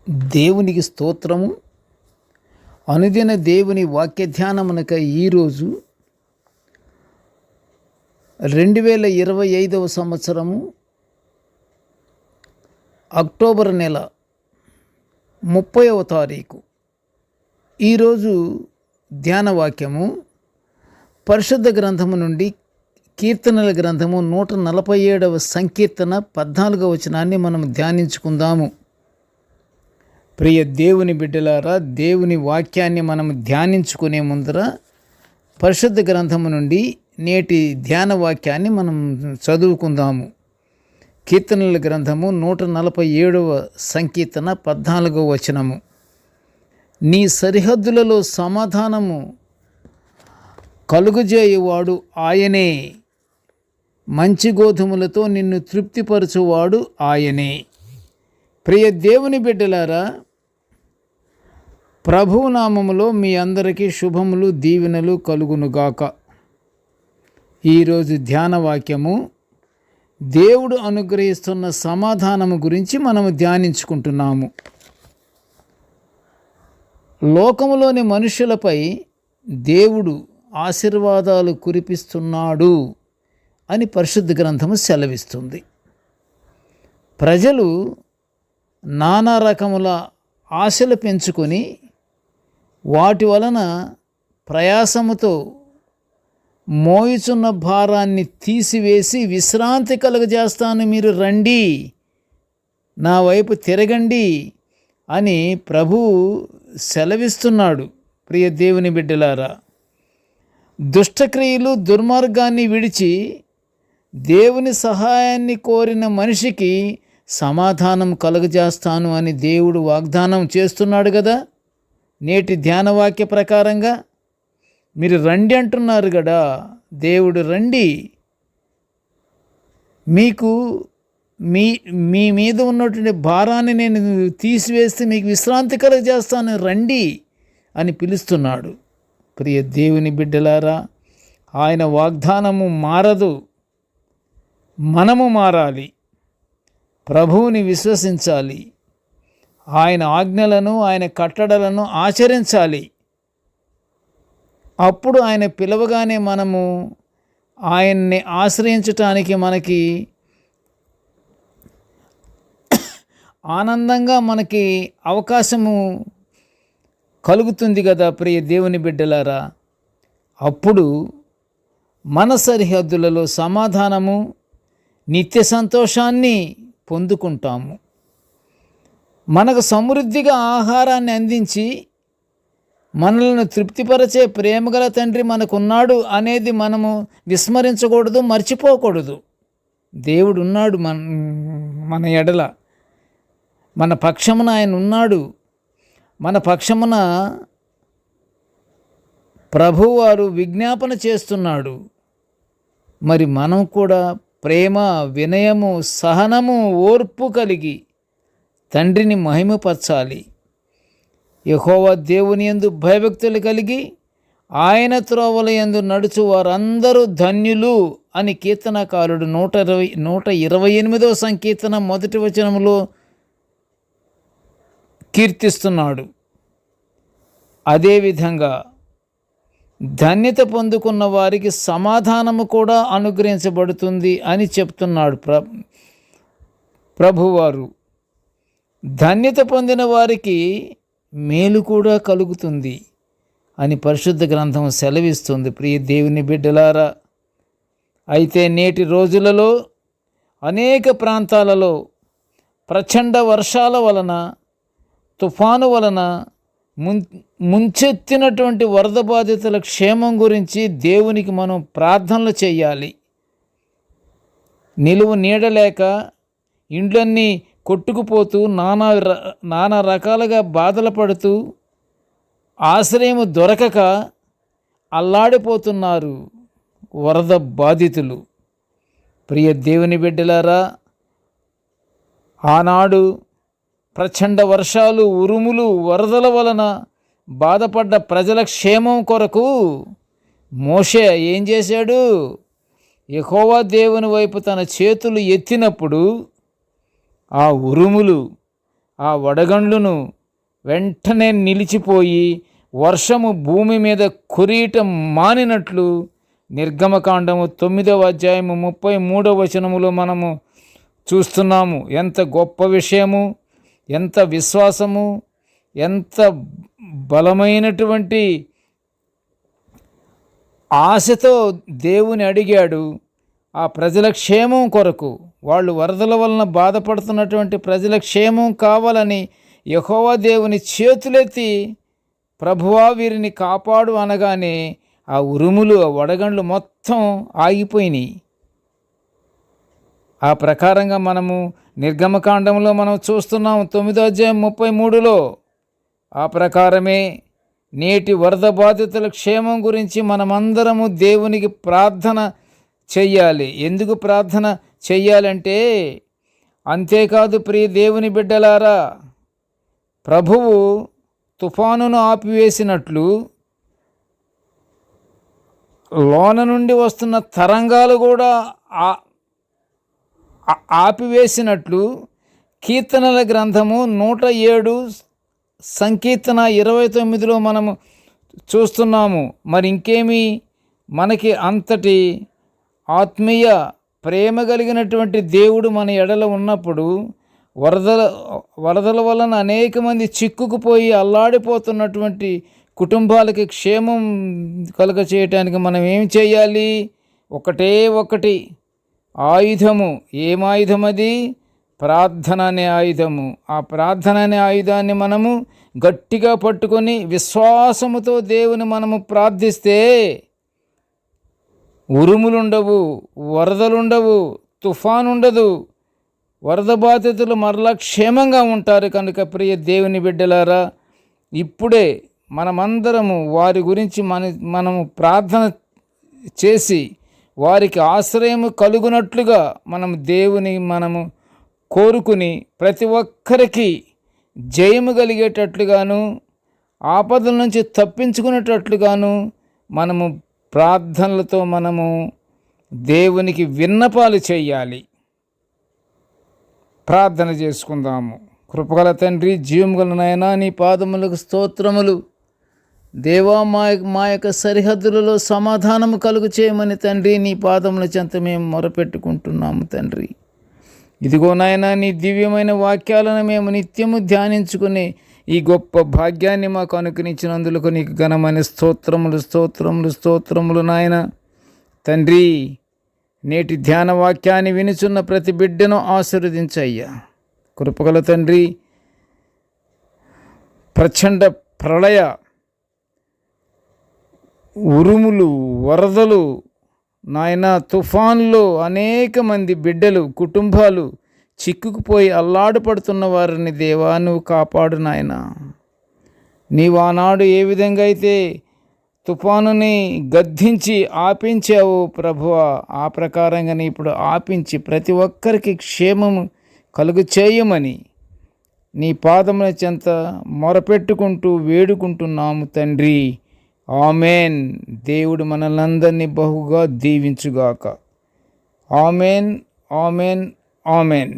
దేవునికి స్తోత్రము. అనుదిన దేవుని వాక్య ధ్యానమునక ఈరోజు 2025 సంవత్సరము అక్టోబర్ నెల 30వ తారీఖు. ఈరోజు ధ్యాన వాక్యము పరిశుద్ధ గ్రంథము నుండి కీర్తనల గ్రంథము 147వ సంకీర్తన 14వ వచనాన్ని మనం ధ్యానించుకుందాము. ప్రియ దేవుని బిడ్డలారా, దేవుని వాక్యాన్ని మనం ధ్యానించుకునే ముందర పరిశుద్ధ గ్రంథము నుండి నేటి ధ్యాన వాక్యాన్ని మనం చదువుకుందాము. కీర్తనల గ్రంథము 147వ సంకీర్తన 14వ వచనము. నీ సరిహద్దులలో సమాధానము కలుగజేయువాడు ఆయనే, మంచి గోధుమలతో నిన్ను తృప్తిపరచువాడు ఆయనే. ప్రియ దేవుని బిడ్డలారా, ప్రభువు నామములో మీ అందరికీ శుభములు, దీవెనలు కలుగునుగాక. ఈరోజు ధ్యాన వాక్యము దేవుడు అనుగ్రహిస్తున్న సమాధానము గురించి మనము ధ్యానించుకుంటున్నాము. లోకములోని మనుషులపై దేవుడు ఆశీర్వాదాలు కురిపిస్తున్నాడు అని పరిశుద్ధ గ్రంథము సెలవిస్తుంది. ప్రజలు నానా రకముల ఆశలు పెంచుకొని వాటి వలన ప్రయాసముతో మోయుచున్న భారాన్ని తీసివేసి విశ్రాంతి కలుగజేస్తాను, మీరు రండి, నా వైపు తిరగండి అని ప్రభువు సెలవిస్తున్నాడు. ప్రియ దేవుని బిడ్డలారా, దుష్టక్రియలు దుర్మార్గాన్ని విడిచి దేవుని సహాయాన్ని కోరిన మనిషికి సమాధానం కలుగజేస్తాను అని దేవుడు వాగ్దానం చేస్తున్నాడు కదా. నేటి ధ్యానవాక్య ప్రకారంగా మీరు రండి అంటున్నారు కదా. దేవుడు రండి, మీకు మీ మీద ఉన్నటువంటి భారాన్ని నేను తీసివేస్తే మీకు విశ్రాంతి కలుగజేస్తాను, రండి అని పిలుస్తున్నాడు. ప్రియ దేవుని బిడ్డలారా, ఆయన వాగ్దానము మారదు. మనము మారాలి, ప్రభువుని విశ్వసించాలి, ఆయన ఆజ్ఞలను ఆయన కట్టడలను ఆచరించాలి. అప్పుడు ఆయన పిలవగానే మనము ఆయన్ని ఆశ్రయించటానికి మనకి ఆనందంగా మనకి అవకాశము కలుగుతుంది కదా. ప్రియ దేవుని బిడ్డలారా, అప్పుడు మన సరిహద్దులలో సమాధానము, నిత్య సంతోషాన్ని పొందుకుంటాము. మనకు సమృద్ధిగా ఆహారాన్ని అందించి మనల్ని తృప్తిపరిచే ప్రేమగల తండ్రి మనకున్నాడు అనేది మనము విస్మరించకూడదు, మర్చిపోకూడదు. దేవుడు ఉన్నాడు మన ఎడల, మన పక్షమున ఆయన ఉన్నాడు. మన పక్షమున ప్రభువారు విజ్ఞాపన చేస్తున్నాడు. మరి మనం కూడా ప్రేమ, వినయము, సహనము, ఓర్పు కలిగి తండ్రిని మహిమపరచాలి. యెహోవా దేవుని యందు భయభక్తులు కలిగి ఆయన త్రోవల యందు నడుచు వారందరూ ధన్యులు అని కీర్తనకారుడు 128వ సంకీర్తన 1వ వచనములో కీర్తిస్తున్నాడు. అదేవిధంగా ధన్యత పొందుకున్న వారికి సమాధానము కూడా అనుగ్రహించబడుతుంది అని చెప్తున్నాడు ప్రభువారు. ధన్యత పొందిన వారికి మేలు కూడా కలుగుతుంది అని పరిశుద్ధ గ్రంథం సెలవిస్తుంది. ప్రియ దేవుని బిడ్డలారా, అయితే నేటి రోజులలో అనేక ప్రాంతాలలో ప్రచండ వర్షాల వలన, తుఫాను వలన ముంచెత్తినటువంటి వరద బాధితుల క్షేమం గురించి దేవునికి మనం ప్రార్థనలు చేయాలి. నిలువ నీడలేక ఇండ్లన్నీ కొట్టుకుపోతూ నానా రకాలుగా బాధలు పడుతూ ఆశ్రయము దొరకక అల్లాడిపోతున్నారు వరద బాధితులు. ప్రియ దేవుని బిడ్డలారా, ఆనాడు ప్రచండ వర్షాలు, ఉరుములు, వరదల వలన బాధపడ్డ ప్రజల క్షేమం కొరకు మోషే ఏం చేశాడు? యెహోవా దేవుని వైపు తన చేతులు ఎత్తినప్పుడు ఆ ఉరుములు, ఆ వడగండ్లను వెంటనే నిలిచిపోయి వర్షము భూమి మీద కురియటం మానినట్లు నిర్గమకాండము 9వ అధ్యాయము 33వ వచనములో మనము చూస్తున్నాము. ఎంత గొప్ప విషయము, ఎంత విశ్వాసము, ఎంత బలమైనటువంటి ఆశతో దేవుని అడిగాడు. ఆ ప్రజల క్షేమం కొరకు, వాళ్ళు వరదల వలన బాధపడుతున్నటువంటి ప్రజల క్షేమం కావాలని యెహోవా దేవుని చేతులెత్తి, ప్రభువా వీరిని కాపాడు అనగానే ఆ ఉరుములు, ఆ వడగండ్లు మొత్తం ఆగిపోయినాయి. ఆ ప్రకారంగా మనము నిర్గమకాండంలో మనం చూస్తున్నాం 9వ అధ్యాయం 33లో. ఆ ప్రకారమే నేటి వరద బాధితుల క్షేమం గురించి మనమందరము దేవునికి ప్రార్థన చెయ్యాలి. ఎందుకు ప్రార్థన చెయ్యాలంటే, అంతేకాదు ప్రియ దేవుని బిడ్డలారా, ప్రభువు తుఫానును ఆపివేసినట్లు, లోన నుండి వస్తున్న తరంగాలు కూడా ఆపివేసినట్లు కీర్తనల గ్రంథము 107 సంకీర్తన 29లో మనము చూస్తున్నాము. మరి ఇంకేమి, మనకి అంతటి ఆత్మీయ ప్రేమ కలిగినటువంటి దేవుడు మన ఎడల ఉన్నప్పుడు వరదల వలన అనేక మంది చిక్కుకుపోయి అల్లాడిపోతున్నటువంటి కుటుంబాలకి క్షేమం కలుగ చేయటానికి మనం ఏం చేయాలి? ఒకటి ఆయుధము. ఏం ఆయుధం అది? ప్రార్థన అనే ఆయుధము. ఆ ప్రార్థన అనే ఆయుధాన్ని మనము గట్టిగా పట్టుకొని విశ్వాసముతో దేవుని మనము ప్రార్థిస్తే ఉరుములుండవు, వరదలుండవు, తుఫాను ఉండదు. వరద బాధితులు మరలా క్షేమంగా ఉంటారు. కనుక ప్రియ దేవుని బిడ్డలారా, ఇప్పుడే మనమందరము వారి గురించి మనము ప్రార్థన చేసి వారికి ఆశ్రయము కలుగునట్లుగా మనం దేవుని మనము కోరుకుని ప్రతి ఒక్కరికి జయము కలిగేటట్లుగాను, ఆపదల నుంచి తప్పించుకునేటట్లుగాను మనము ప్రార్థనలతో మనము దేవునికి విన్నపాలు చేయాలి. ప్రార్థన చేసుకుందాము. కృపగల తండ్రి, జీవముగల నాయనా, నీ పాదములకు స్తోత్రములు. దేవా, మా యొక్క సరిహద్దులలో సమాధానము కలుగు చేయమని తండ్రి నీ పాదముల చెంత మేము మొరపెట్టుకుంటున్నాము తండ్రి. ఇదిగో నాయనా, నీ దివ్యమైన వాక్యాలను మేము నిత్యము ధ్యానించుకుని ఈ గొప్ప భాగ్యాన్ని మాకు అనుగ్రహించినందులకు నీకు ఘనమైన స్తోత్రములు నాయన. తండ్రి, నేటి ధ్యాన వాక్యాన్ని వినుచున్న ప్రతి బిడ్డను ఆశీర్వదించయ్యా. కృపగల తండ్రి, ప్రచండ ప్రళయ ఉరుములు, వరదలు నాయన, తుఫాన్లో అనేక మంది బిడ్డలు, కుటుంబాలు చిక్కుకుపోయి అల్లాడుపడుతున్న వారిని దేవా నువ్వు కాపాడు నాయన. నీవు ఆనాడు ఏ విధంగా అయితే తుఫానుని గద్దించి ఆపించావు ప్రభువా, ఆ ప్రకారంగానే ఇప్పుడు ఆపించి ప్రతి ఒక్కరికి క్షేమము కలుగు చేయమని నీ పాదముల చెంత మొరపెట్టుకుంటూ వేడుకుంటున్నాము తండ్రి. ఆమెన్. దేవుడు మనల్నందరినీ బహుగా దీవించుగాక. Amen, amen, amen.